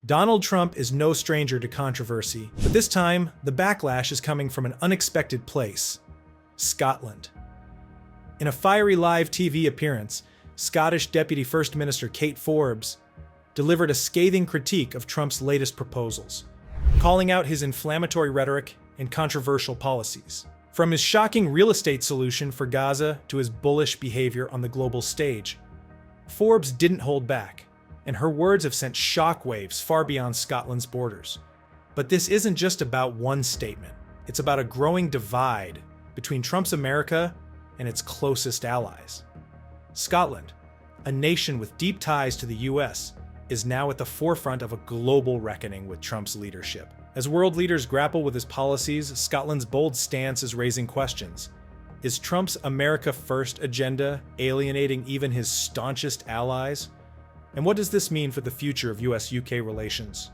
Donald Trump is no stranger to controversy, but this time, the backlash is coming from an unexpected place: Scotland. In a fiery live TV appearance, Scottish Deputy First Minister Kate Forbes delivered a scathing critique of Trump's latest proposals, calling out his inflammatory rhetoric and controversial policies. From his shocking real estate solution for Gaza to his bullish behavior on the global stage, Forbes didn't hold back, and her words have sent shockwaves far beyond Scotland's borders. But this isn't just about one statement. It's about a growing divide between Trump's America and its closest allies. Scotland, a nation with deep ties to the US, is now at the forefront of a global reckoning with Trump's leadership. As world leaders grapple with his policies, Scotland's bold stance is raising questions. Is Trump's America First agenda alienating even his staunchest allies? And what does this mean for the future of US-UK relations?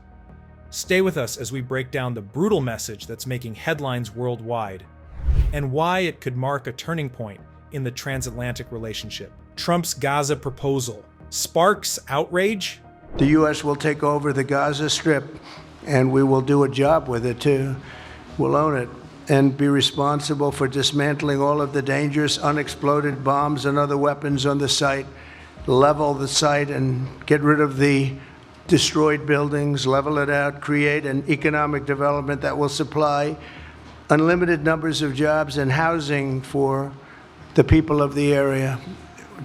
Stay with us as we break down the brutal message that's making headlines worldwide, and why it could mark a turning point in the transatlantic relationship. Trump's Gaza proposal sparks outrage? The U.S. will take over the Gaza Strip, and we will do a job with it too. We'll own it and be responsible for dismantling all of the dangerous unexploded bombs and other weapons on the site, level the site and get rid of the destroyed buildings, level it out, create an economic development that will supply unlimited numbers of jobs and housing for the people of the area.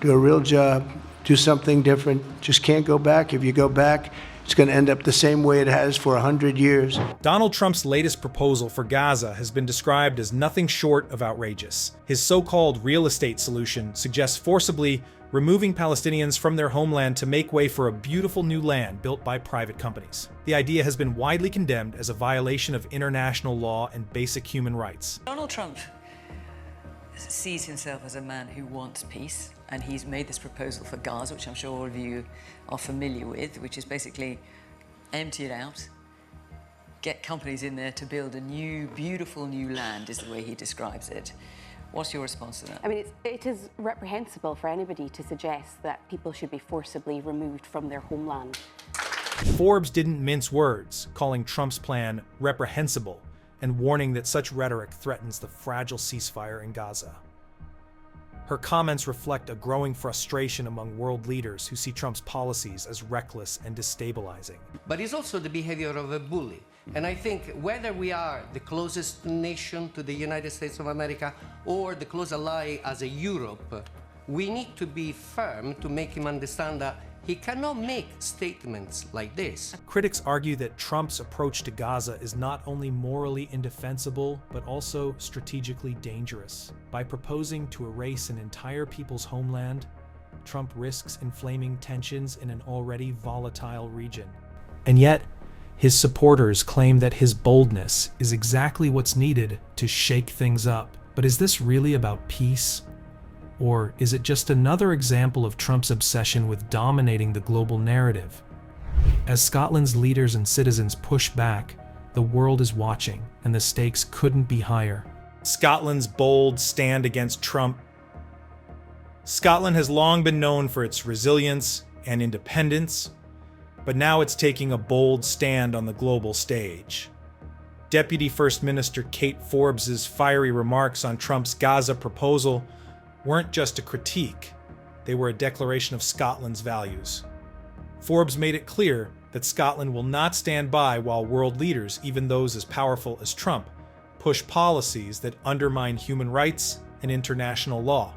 Do a real job, do something different. Just can't go back. If you go back, it's going to end up the same way it has for 100 years. Donald Trump's latest proposal for Gaza has been described as nothing short of outrageous. His so-called real estate solution suggests forcibly removing Palestinians from their homeland to make way for a beautiful new land built by private companies. The idea has been widely condemned as a violation of international law and basic human rights. Donald Trump sees himself as a man who wants peace, and he's made this proposal for Gaza, which I'm sure all of you are familiar with, which is basically empty it out, get companies in there to build a new, beautiful new land, is the way he describes it. What's your response to that? I mean, it is reprehensible for anybody to suggest that people should be forcibly removed from their homeland. Forbes didn't mince words, calling Trump's plan reprehensible and warning that such rhetoric threatens the fragile ceasefire in Gaza. Her comments reflect a growing frustration among world leaders who see Trump's policies as reckless and destabilizing. But it's also the behavior of a bully. And I think whether we are the closest nation to the United States of America or the close ally as a Europe, we need to be firm to make him understand that he cannot make statements like this. Critics argue that Trump's approach to Gaza is not only morally indefensible, but also strategically dangerous. By proposing to erase an entire people's homeland, Trump risks inflaming tensions in an already volatile region. And yet, his supporters claim that his boldness is exactly what's needed to shake things up. But is this really about peace? Or is it just another example of Trump's obsession with dominating the global narrative? As Scotland's leaders and citizens push back, the world is watching, and the stakes couldn't be higher. Scotland's bold stand against Trump. Scotland has long been known for its resilience and independence, but now it's taking a bold stand on the global stage. Deputy First Minister Kate Forbes' fiery remarks on Trump's Gaza proposal weren't just a critique, they were a declaration of Scotland's values. Forbes made it clear that Scotland will not stand by while world leaders, even those as powerful as Trump, push policies that undermine human rights and international law.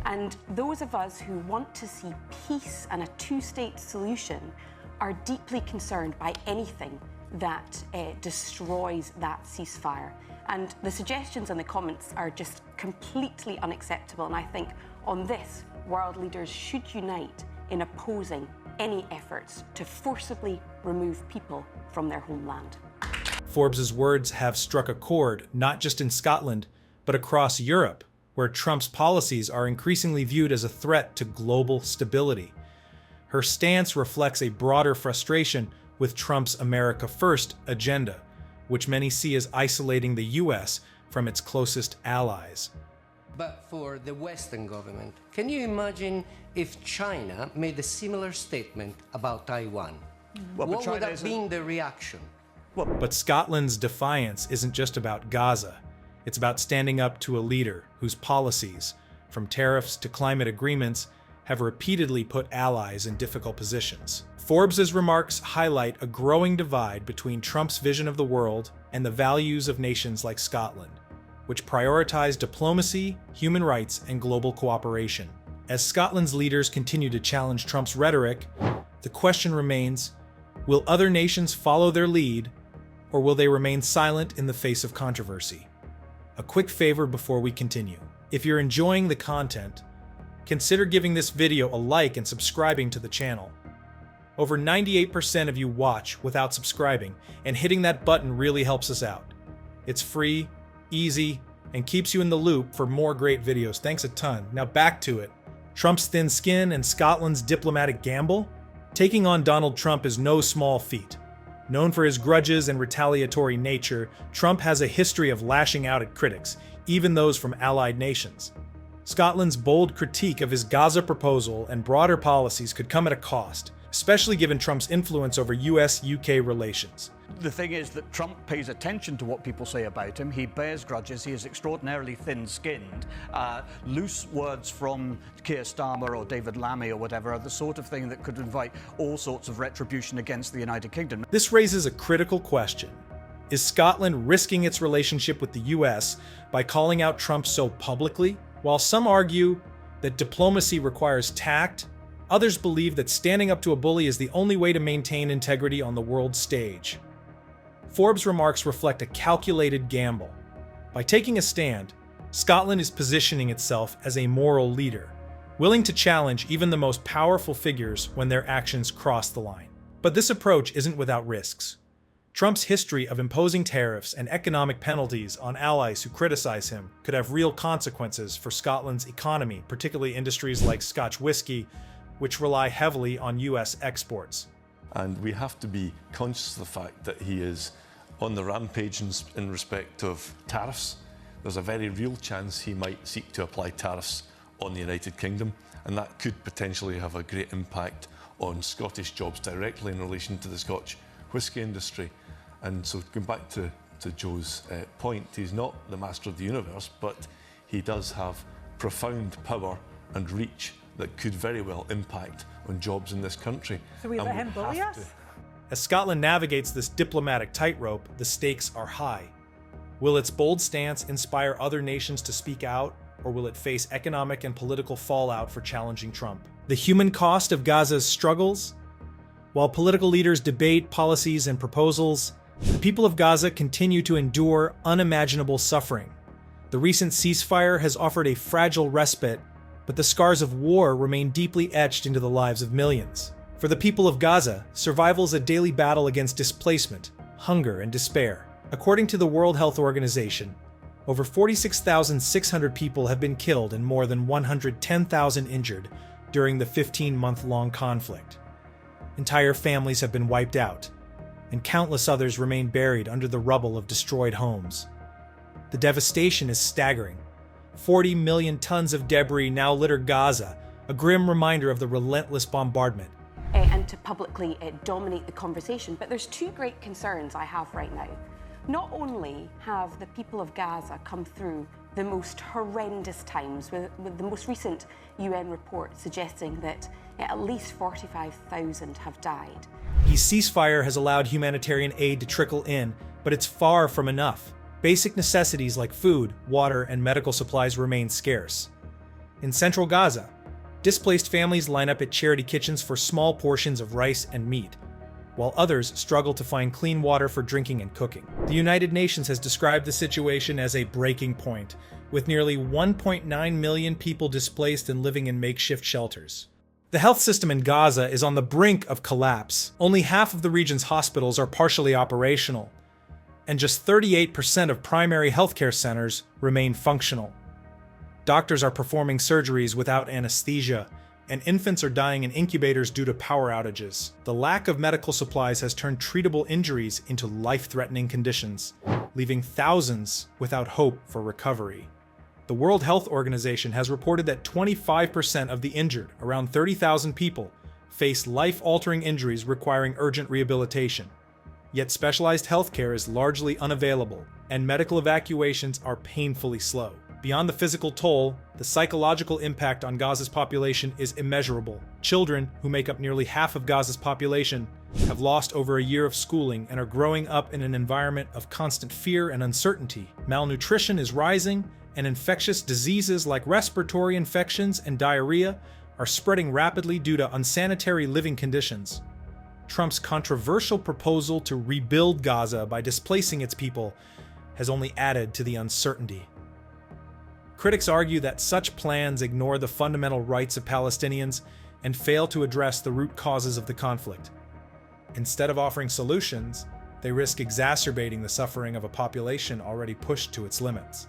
And those of us who want to see peace and a two-state solution are deeply concerned by anything that destroys that ceasefire. And the suggestions and the comments are just completely unacceptable. And I think on this, world leaders should unite in opposing any efforts to forcibly remove people from their homeland. Forbes' words have struck a chord, not just in Scotland, but across Europe, where Trump's policies are increasingly viewed as a threat to global stability. Her stance reflects a broader frustration with Trump's America First agenda, which many see as isolating the US from its closest allies. But for the Western government, can you imagine if China made a similar statement about Taiwan? Well, what would have been the reaction? But Scotland's defiance isn't just about Gaza. It's about standing up to a leader whose policies, from tariffs to climate agreements, have repeatedly put allies in difficult positions. Forbes' remarks highlight a growing divide between Trump's vision of the world and the values of nations like Scotland, which prioritize diplomacy, human rights, and global cooperation. As Scotland's leaders continue to challenge Trump's rhetoric, the question remains, will other nations follow their lead, or will they remain silent in the face of controversy? A quick favor before we continue. If you're enjoying the content, consider giving this video a like and subscribing to the channel. Over 98% of you watch without subscribing, and hitting that button really helps us out. It's free, easy, and keeps you in the loop for more great videos. Thanks a ton. Now back to it. Trump's thin skin and Scotland's diplomatic gamble? Taking on Donald Trump is no small feat. Known for his grudges and retaliatory nature, Trump has a history of lashing out at critics, even those from allied nations. Scotland's bold critique of his Gaza proposal and broader policies could come at a cost, especially given Trump's influence over US-UK relations. The thing is that Trump pays attention to what people say about him. He bears grudges. He is extraordinarily thin-skinned. Loose words from Keir Starmer or David Lammy or whatever are the sort of thing that could invite all sorts of retribution against the United Kingdom. This raises a critical question. Is Scotland risking its relationship with the US by calling out Trump so publicly? While some argue that diplomacy requires tact, others believe that standing up to a bully is the only way to maintain integrity on the world stage. Forbes' remarks reflect a calculated gamble. By taking a stand, Scotland is positioning itself as a moral leader, willing to challenge even the most powerful figures when their actions cross the line. But this approach isn't without risks. Trump's history of imposing tariffs and economic penalties on allies who criticize him could have real consequences for Scotland's economy, particularly industries like Scotch whisky, which rely heavily on US exports. And we have to be conscious of the fact that he is on the rampage in respect of tariffs. There's a very real chance he might seek to apply tariffs on the United Kingdom, and that could potentially have a great impact on Scottish jobs directly in relation to the Scotch whisky industry. And so going back to Joe's point, he's not the master of the universe, but he does have profound power and reach that could very well impact on jobs in this country. So we let him bully us? As Scotland navigates this diplomatic tightrope, the stakes are high. Will its bold stance inspire other nations to speak out, or will it face economic and political fallout for challenging Trump? The human cost of Gaza's struggles? While political leaders debate policies and proposals, the people of Gaza continue to endure unimaginable suffering. The recent ceasefire has offered a fragile respite, but the scars of war remain deeply etched into the lives of millions. For the people of Gaza, survival is a daily battle against displacement, hunger, and despair. According to the World Health Organization, over 46,600 people have been killed and more than 110,000 injured during the 15-month-long conflict. Entire families have been wiped out, and countless others remain buried under the rubble of destroyed homes. The devastation is staggering. 40 million tons of debris now litter Gaza, a grim reminder of the relentless bombardment. And to publicly dominate the conversation. But there's two great concerns I have right now. Not only have the people of Gaza come through the most horrendous times, with the most recent UN report suggesting that at least 45,000 have died. The ceasefire has allowed humanitarian aid to trickle in, but it's far from enough. Basic necessities like food, water, and medical supplies remain scarce. In central Gaza, displaced families line up at charity kitchens for small portions of rice and meat, while others struggle to find clean water for drinking and cooking. The United Nations has described the situation as a breaking point, with nearly 1.9 million people displaced and living in makeshift shelters. The health system in Gaza is on the brink of collapse. Only half of the region's hospitals are partially operational, and just 38% of primary healthcare centers remain functional. Doctors are performing surgeries without anesthesia, and infants are dying in incubators due to power outages. The lack of medical supplies has turned treatable injuries into life-threatening conditions, leaving thousands without hope for recovery. The World Health Organization has reported that 25% of the injured, around 30,000 people, face life-altering injuries requiring urgent rehabilitation. Yet specialized healthcare is largely unavailable, and medical evacuations are painfully slow. Beyond the physical toll, the psychological impact on Gaza's population is immeasurable. Children, who make up nearly half of Gaza's population, have lost over a year of schooling and are growing up in an environment of constant fear and uncertainty. Malnutrition is rising, and infectious diseases like respiratory infections and diarrhea are spreading rapidly due to unsanitary living conditions. Trump's controversial proposal to rebuild Gaza by displacing its people has only added to the uncertainty. Critics argue that such plans ignore the fundamental rights of Palestinians and fail to address the root causes of the conflict. Instead of offering solutions, they risk exacerbating the suffering of a population already pushed to its limits.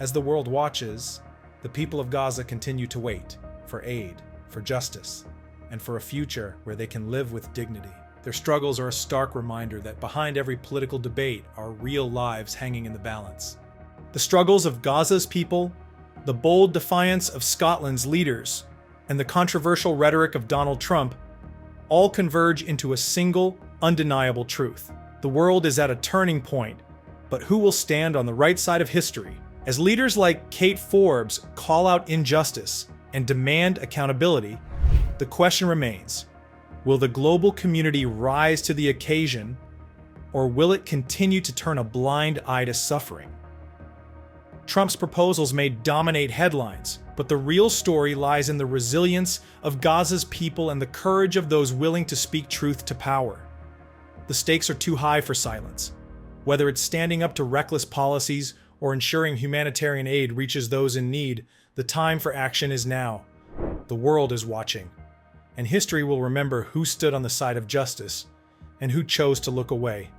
As the world watches, the people of Gaza continue to wait for aid, for justice, and for a future where they can live with dignity. Their struggles are a stark reminder that behind every political debate are real lives hanging in the balance. The struggles of Gaza's people, the bold defiance of Scotland's leaders, and the controversial rhetoric of Donald Trump all converge into a single, undeniable truth. The world is at a turning point, but who will stand on the right side of history? As leaders like Kate Forbes call out injustice and demand accountability, the question remains, will the global community rise to the occasion, or will it continue to turn a blind eye to suffering? Trump's proposals may dominate headlines, but the real story lies in the resilience of Gaza's people and the courage of those willing to speak truth to power. The stakes are too high for silence. Whether it's standing up to reckless policies or ensuring humanitarian aid reaches those in need, the time for action is now. The world is watching, and history will remember who stood on the side of justice and who chose to look away.